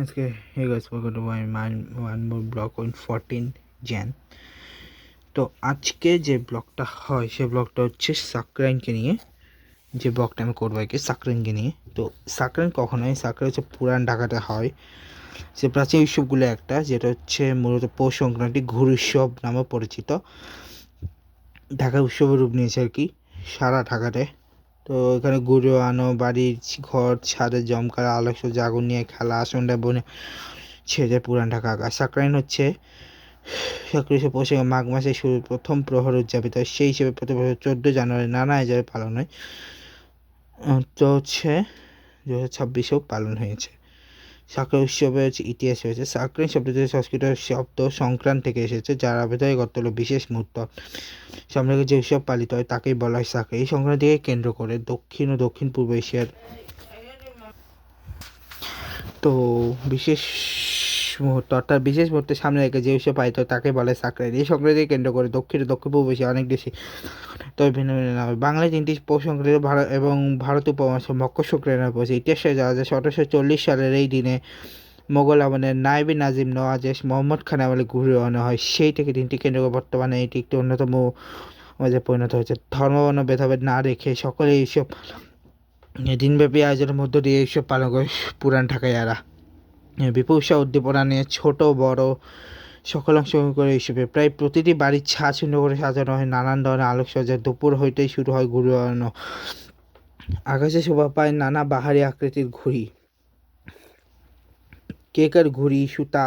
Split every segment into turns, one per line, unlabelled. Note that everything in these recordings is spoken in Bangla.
আজকে hey guys, welcome to my one more blog on 14 Jan। তো আজকে যে ব্লগটা হয় সেই ব্লগটা হচ্ছে সাকরাইনকে নিয়ে। যে ব্লগটা আমি করবো আর কি সাকরাইনকে নিয়ে। তো সাকরাইন কখন হয়? সাকরাইন হচ্ছে পুরান ঢাকাতে হয়, সে প্রাচীন উৎসবগুলো একটা, যেটা হচ্ছে মূলত পৌষ সংক্রান্তি ঘুর উৎসব নামে পরিচিত। ঢাকা উৎসবের রূপ নিয়েছে আর কি সারা ঢাকাতে। তো এখানে ঘুরে আনো, বাড়ির ঘর ছাদে জমকার আলোকসজ্জা, আগুন নিয়ে খেলা, আসনটা বনে ছেড়ে পুরান ঢাকা আঁকা। সাকরাইন হচ্ছে সক্রিয় পৌষে মাঘ মাসে শুরু প্রথম প্রহর উদযাপিত হয়। সেই হিসেবে প্রতি বছর 14 জানুয়ারি নানা আয়োজনে পালন হয়। তো হচ্ছে 2026-এও পালন হয়েছে। সাকরাইন উৎসবের ইতিহাস হয়েছে। সাকরাইন শব্দটি সংস্কৃত শব্দ সংক্রান্ত থেকে এসেছে, যার আবেদনের অর্থ হলো বিশেষ মুহূর্ত। সামনে যে উৎসব পালিত হয় তাকেই বলা হয় সাকরাইন। এই সংক্রান্তিকে কেন্দ্র করে দক্ষিণ ও দক্ষিণ পূর্ব এশিয়ার তো বিশেষ মুহূর্ত, অর্থাৎ বিশেষ মুহূর্তের সামনে রেখে যে উৎসব পালিত হয় তাকে বলে সাকরাইন। এই সংক্রান্তিকে কেন্দ্র করে দক্ষিণ ও দক্ষিণ পূর্ব এশিয়া অনেক দেশে তবে ভিন্ন ভিন্ন নামে। বাংলায় 3টি পৌষ সংক্রান্তি এবং ভারত উপমহাদেশে মকর সংক্রান্তি নামে পড়েছে। ইতিহাসে জানা যায় 1740 সালের এই দিনে মোগল আমলের নায়েবে নাজিম নওয়াজেশ মোহাম্মদ খান আমলে ঘুরে আনা হয়। সেই থেকে দিনটি কেন্দ্র করে বর্তমানে এটি একটি অন্যতম আমাদের পরিণত হয়েছে। ধর্মবর্ণ ভেদাভেদ না রেখে সকলে এইসব দিনব্যাপী আয়োজনের মধ্য দিয়ে এইসব পালন করে পুরান ঢাকাইয়ারা। বিপুল উৎসাহ উদ্দীপনা নিয়ে ছোট বড় সকল অংশগ্রহণ করে হিসেবে প্রায় প্রতিটি বাড়ির ছাদ সুন্দর করে সাজানো হয় নানান ধরনের আলোকসজ্জা। দুপুর হইতেই শুরু হয় ঘুরে বেড়ানো। আকাশে শোভা পায় নানা বাহারি আকৃতির ঘুড়ি, কেকের ঘুড়ি সুতা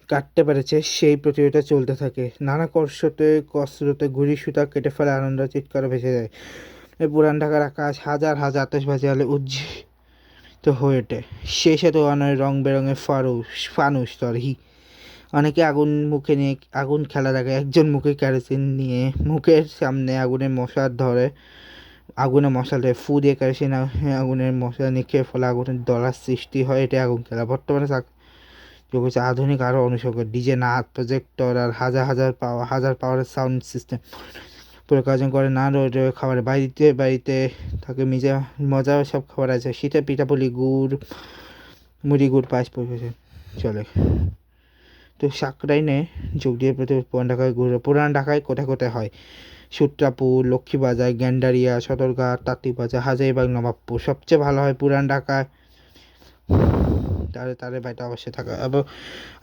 কাটতে পেরেছে সেই প্রতিযোগিতা চলতে থাকে। নানা কসরতে ঘুড়ি সুতা কেটে ফেলে আনন্দ চিৎকার ভেসে যায়। এই পুরান ঢাকার আকাশ হাজার হাজার আতশবাজি আলো উজ্জীবিত হয়ে ওঠে। সেই সাথে অনেক রং বেরঙের ফানুস অনেকে আগুন খেলা দেখে। একজন মুখে কেরোসিন নিয়ে মুখের সামনে আগুনের মশাল ধরে ফু দিয়ে কেরোসিন আগুনের মশলা নিক্ষেপের ফলে আগুনের দলার সৃষ্টি হয়। এটা আগুন খেলা। বর্তমানে যোগ হচ্ছে আধুনিক আরও অনুষঙ্গ ডিজে, নাচ, প্রজেক্টর আর হাজার পাওয়ারের সাউন্ড সিস্টেম প্রকাশন করে। না খাবার বাড়িতে থাকে মজার সব খাবার আছে। শীতে পিঠাপুলি মুড়ি গুড় পায়েস পরিবেশন চলে। তো সাকরাইনে যোগ দিয়ে পুরান ঢাকায় কোথায় কোথায় হয়? সূত্রাপুর, লক্ষ্মীবাজার, গ্যান্ডারিয়া, সদরঘাট, তাঁতিবাজার, হাজারীবাগ, নবাবপুর। সবচেয়ে ভালো হয় পুরান ঢাকায়। তাদের বাড়িতে অবশ্যই থাকা এবং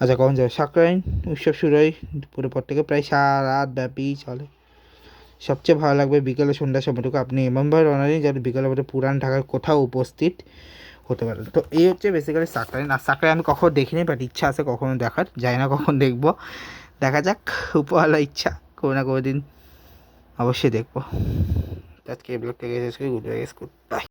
আচ্ছা কখন যাবে? সাকরাইন উৎসব শুরু হয় দুপুরের পর থেকে, প্রায় সারা রাত ব্যাপী চলে। সবচেয়ে ভালো লাগবে বিকেলে সন্ধ্যার সময়টুকু। আপনি এমনভাবে রওনা দিন যাতে বিকেলের মধ্যে পুরান ঢাকায় কোথাও উপস্থিত হতে পারেন। তো এই হচ্ছে বেসিক্যালি সাকরাইন। আর সাকরাইন আমি কখনো দেখিনি, বাট ইচ্ছা আছে কখনো দেখার, জানি না কখন দেখবো, দেখা যাক। উপহার ইচ্ছা কোনো না কোনো দিন অবশ্যই দেখবো। আজকে এই ব্লগটা গুড বাই।